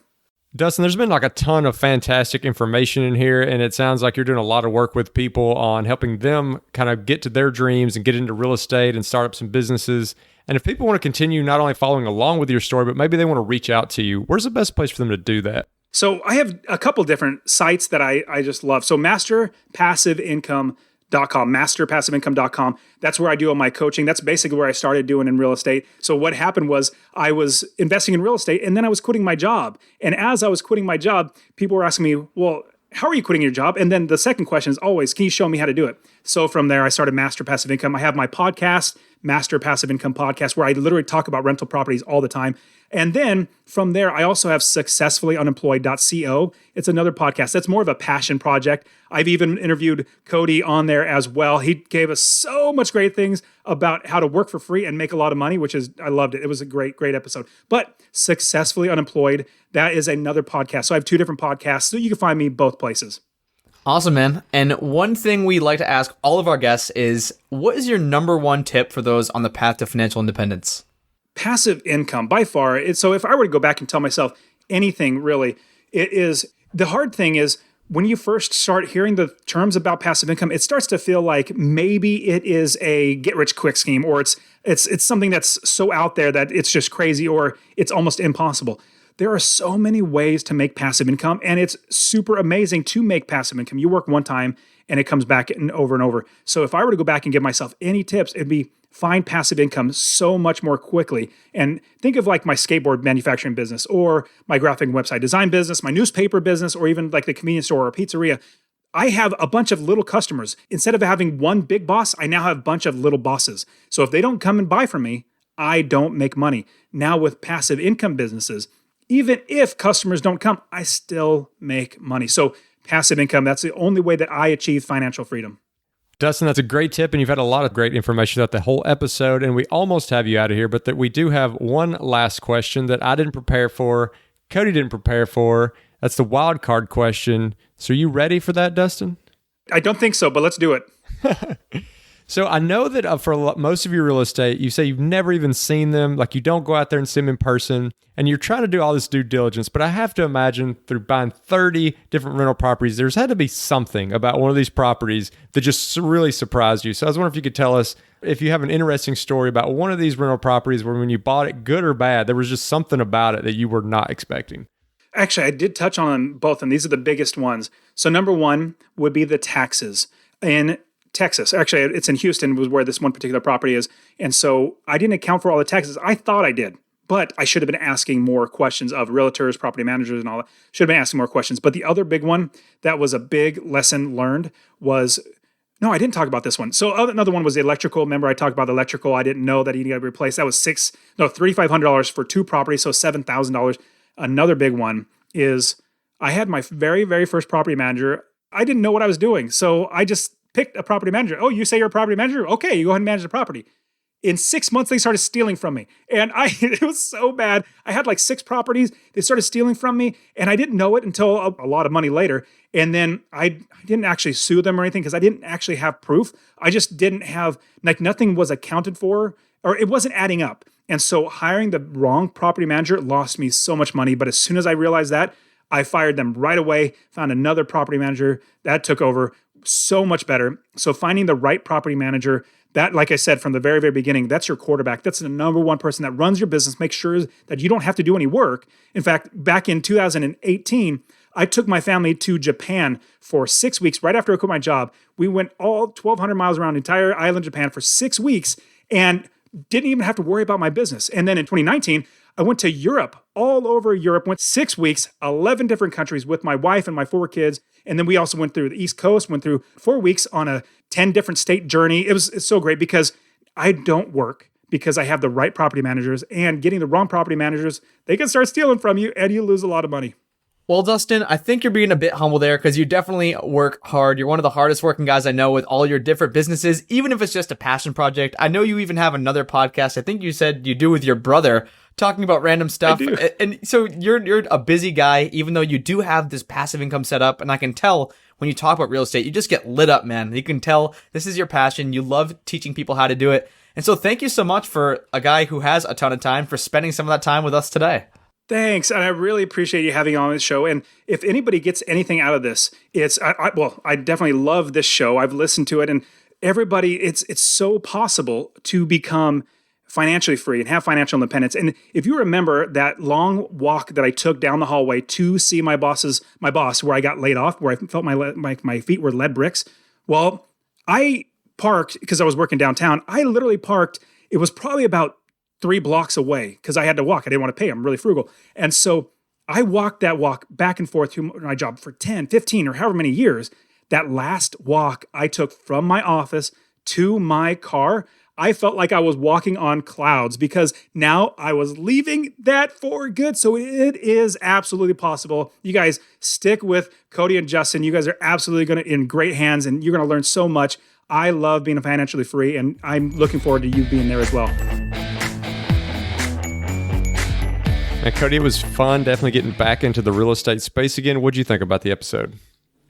Dustin, there's been like a ton of fantastic information in here, and it sounds like you're doing a lot of work with people on helping them kind of get to their dreams and get into real estate and start up some businesses. And if people want to continue not only following along with your story, but maybe they want to reach out to you, where's the best place for them to do that? So I have a couple different sites that I just love. So masterpassiveincome.com, that's where I do all my coaching. That's basically where I started doing in real estate. So what happened was I was investing in real estate and then I was quitting my job. And as I was quitting my job, people were asking me, well, how are you quitting your job? And then the second question is always, can you show me how to do it? So from there, I started Master Passive Income. I have my podcast, Master Passive Income Podcast, where I literally talk about rental properties all the time. And then from there, I also have successfullyunemployed.co. It's another podcast. That's more of a passion project. I've even interviewed Cody on there as well. He gave us so much great things about how to work for free and make a lot of money, I loved it. It was a great, great episode. But Successfully Unemployed, that is another podcast. So I have two different podcasts, so you can find me both places. Awesome, man. And one thing we like to ask all of our guests is, what is your number one tip for those on the path to financial independence? Passive income, by far. So if I were to go back and tell myself anything, really, it is, the hard thing is when you first start hearing the terms about passive income, it starts to feel like maybe it is a get-rich-quick scheme, or it's something that's so out there that it's just crazy, or it's almost impossible. there are so many ways to make passive income, and it's super amazing to make passive income. You work one time and it comes back and over. So if I were to go back and give myself any tips, it'd be find passive income so much more quickly. And think of like my skateboard manufacturing business or my graphic website design business, my newspaper business, or even like the convenience store or pizzeria. I have a bunch of little customers. Instead of having one big boss, I now have a bunch of little bosses. So if they don't come and buy from me, I don't make money. Now with passive income businesses, even if customers don't come, I still make money. So passive income, that's the only way that I achieve financial freedom. Dustin, that's a great tip, and you've had a lot of great information throughout the whole episode, and we almost have you out of here, but that we do have one last question that I didn't prepare for, Cody didn't prepare for. That's the wild card question. So are you ready for that, Dustin? I don't think so, but let's do it. So I know that for most of your real estate, you say you've never even seen them, like you don't go out there and see them in person, and you're trying to do all this due diligence. But I have to imagine through buying 30 different rental properties, there's had to be something about one of these properties that just really surprised you. So I was wondering if you could tell us if you have an interesting story about one of these rental properties where when you bought it, good or bad, there was just something about it that you were not expecting. Actually, I did touch on both, and these are the biggest ones. So number one would be the taxes. In Texas, actually, it's in Houston, was where this one particular property is. And so I didn't account for all the taxes. I thought I did, but I should have been asking more questions of realtors, property managers, and all that. Should have been asking more questions. But the other big one that was a big lesson learned was, no, I didn't talk about this one. So another one was the electrical. Remember, I talked about the electrical. I didn't know that he needed to be replaced. That was $3,500 for two properties, so $7,000. Another big one is I had my very, very first property manager. I didn't know what I was doing. So I just picked a property manager. Oh, you say you're a property manager? Okay, you go ahead and manage the property. In 6 months, they started stealing from me. And it was so bad. I had like 6 properties. They started stealing from me. And I didn't know it until a lot of money later. And then I didn't actually sue them or anything because I didn't actually have proof. I just didn't have, like nothing was accounted for, or it wasn't adding up. And so hiring the wrong property manager lost me so much money. But as soon as I realized that, I fired them right away, found another property manager that took over. So much better. So finding the right property manager, that, like I said, from the very, very beginning, that's your quarterback. That's the number one person that runs your business, makes sure that you don't have to do any work. In fact, back in 2018, I took my family to Japan for 6 weeks. Right after I quit my job, we went all 1,200 miles around the entire island of Japan for 6 weeks and didn't even have to worry about my business. And then in 2019, I went to Europe, all over Europe, went 6 weeks, 11 different countries with my wife and my 4 kids. And then we also went through the East Coast, went through 4 weeks on a 10 different state journey. It's so great because I don't work because I have the right property managers, and getting the wrong property managers, they can start stealing from you and you lose a lot of money. Well, Dustin, I think you're being a bit humble there because you definitely work hard. You're one of the hardest working guys I know with all your different businesses, even if it's just a passion project. I know you even have another podcast. I think you said you do with your brother, talking about random stuff. And so you're a busy guy, even though you do have this passive income set up. And I can tell when you talk about real estate, you just get lit up, man. You can tell this is your passion. You love teaching people how to do it. And so thank you so much for a guy who has a ton of time for spending some of that time with us today. Thanks. And I really appreciate you having me on this show. And if anybody gets anything out of this, I definitely love this show. I've listened to it, and everybody, it's so possible to become financially free and have financial independence. And if you remember that long walk that I took down the hallway to see my boss, where I got laid off, where I felt my feet were lead bricks. Well, I parked because I was working downtown. I literally parked. It was probably about 3 blocks away because I had to walk. I didn't want to pay. I'm really frugal. And so I walked that walk back and forth to my job for 10, 15, or however many years. That last walk I took from my office to my car, I felt like I was walking on clouds because now I was leaving that for good. So it is absolutely possible. You guys stick with Cody and Justin. You guys are absolutely going to in great hands, and you're going to learn so much. I love being financially free, and I'm looking forward to you being there as well. Man, Cody, it was fun definitely getting back into the real estate space again. What'd you think about the episode?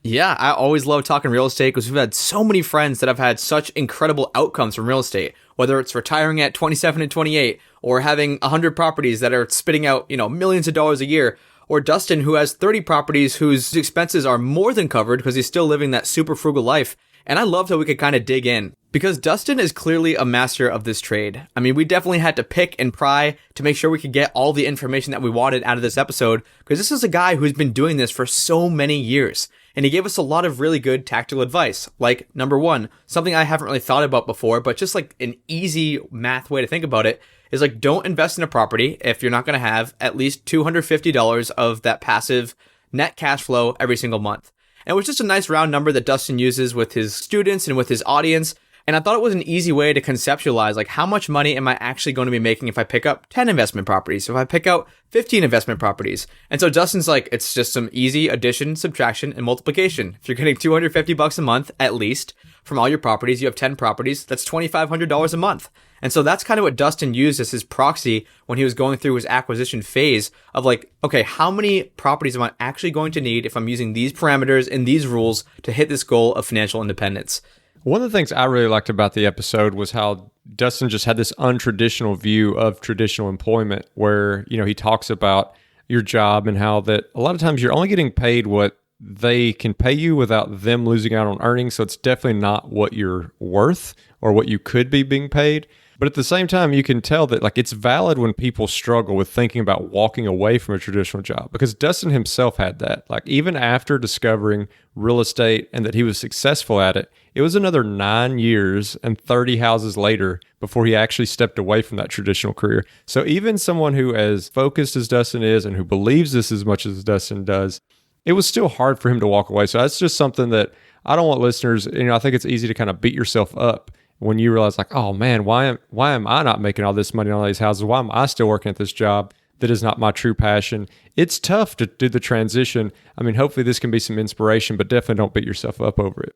Yeah, I always love talking real estate because we've had so many friends that have had such incredible outcomes from real estate, whether it's retiring at 27 and 28 or having 100 properties that are spitting out, millions of dollars a year, or Dustin, who has 30 properties whose expenses are more than covered because he's still living that super frugal life. And I loved how we could kind of dig in. Because Dustin is clearly a master of this trade. I mean, we definitely had to pick and pry to make sure we could get all the information that we wanted out of this episode, because this is a guy who's been doing this for so many years. And he gave us a lot of really good tactical advice. Like, number one, something I haven't really thought about before, but just like an easy math way to think about it is like, don't invest in a property if you're not going to have at least $250 of that passive net cash flow every single month. And it was just a nice round number that Dustin uses with his students and with his audience. And I thought it was an easy way to conceptualize, like, how much money am I actually going to be making if I pick up 10 investment properties, if I pick out 15 investment properties? And so Dustin's like, it's just some easy addition, subtraction, and multiplication. If you're getting $250 a month, at least, from all your properties, you have 10 properties, that's $2,500 a month. And so that's kind of what Dustin used as his proxy when he was going through his acquisition phase of like, okay, how many properties am I actually going to need if I'm using these parameters and these rules to hit this goal of financial independence? One of the things I really liked about the episode was how Dustin just had this untraditional view of traditional employment where, he talks about your job and how that a lot of times you're only getting paid what they can pay you without them losing out on earnings. So it's definitely not what you're worth or what you could be being paid. But at the same time, you can tell that like it's valid when people struggle with thinking about walking away from a traditional job, because Dustin himself had that. Like even after discovering real estate and that he was successful at it, it was another 9 years and 30 houses later before he actually stepped away from that traditional career. So even someone who as focused as Dustin is and who believes this as much as Dustin does, it was still hard for him to walk away. So that's just something that I don't want listeners, I think it's easy to kind of beat yourself up when you realize like, oh man, why am I not making all this money on all these houses? Why am I still working at this job that is not my true passion? It's tough to do the transition. I mean, hopefully this can be some inspiration, but definitely don't beat yourself up over it.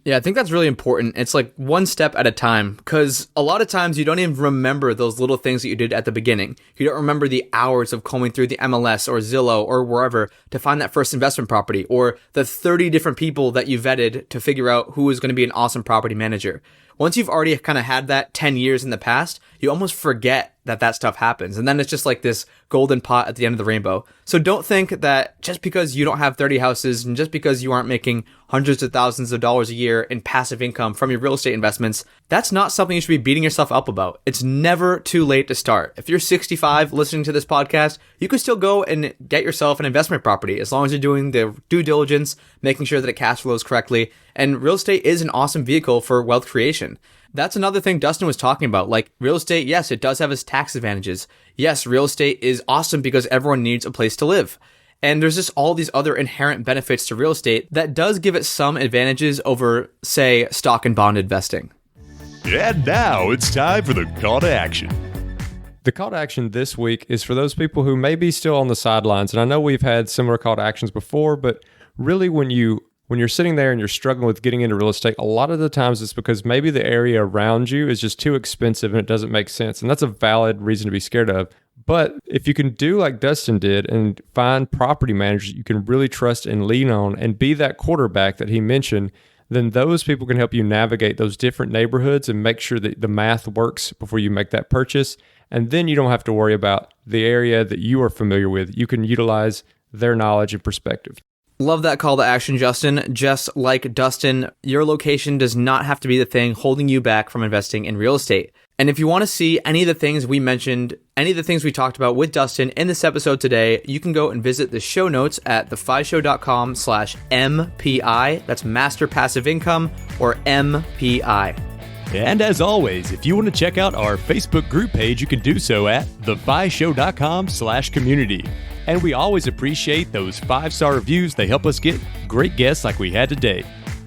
Yeah, I think that's really important. It's like one step at a time, because a lot of times you don't even remember those little things that you did at the beginning. You don't remember the hours of combing through the MLS or Zillow or wherever to find that first investment property, or the 30 different people that you vetted to figure out who is going to be an awesome property manager. Once you've already kind of had that 10 years in the past, you almost forget that stuff happens. And then it's just like this golden pot at the end of the rainbow. So don't think that just because you don't have 30 houses and just because you aren't making hundreds of thousands of dollars a year in passive income from your real estate investments, that's not something you should be beating yourself up about. It's never too late to start. If you're 65 listening to this podcast, you can still go and get yourself an investment property as long as you're doing the due diligence, making sure that it cash flows correctly. And real estate is an awesome vehicle for wealth creation. That's another thing Dustin was talking about. Like real estate, yes, it does have its tax advantages. Yes, real estate is awesome because everyone needs a place to live. And there's just all these other inherent benefits to real estate that does give it some advantages over, say, stock and bond investing. And now it's time for the call to action. The call to action this week is for those people who may be still on the sidelines. And I know we've had similar call to actions before, but really when you're sitting there and you're struggling with getting into real estate, a lot of the times it's because maybe the area around you is just too expensive and it doesn't make sense. And that's a valid reason to be scared of. But if you can do like Dustin did and find property managers you can really trust and lean on and be that quarterback that he mentioned, then those people can help you navigate those different neighborhoods and make sure that the math works before you make that purchase. And then you don't have to worry about the area that you are familiar with. You can utilize their knowledge and perspective. Love that call to action, Justin. Just like Dustin, your location does not have to be the thing holding you back from investing in real estate. And if you want to see any of the things we mentioned, any of the things we talked about with Dustin in this episode today, you can go and visit the show notes at thefishow.com/MPI. That's Master Passive Income, or MPI. And as always, if you want to check out our Facebook group page, you can do so at thefishow.com/community. And we always appreciate those 5-star reviews. They help us get great guests like we had today.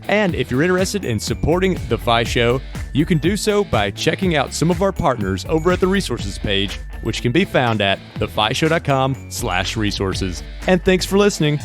And if you're interested in supporting The Fi Show, you can do so by checking out some of our partners over at the resources page, which can be found at thefishow.com/resources. And thanks for listening.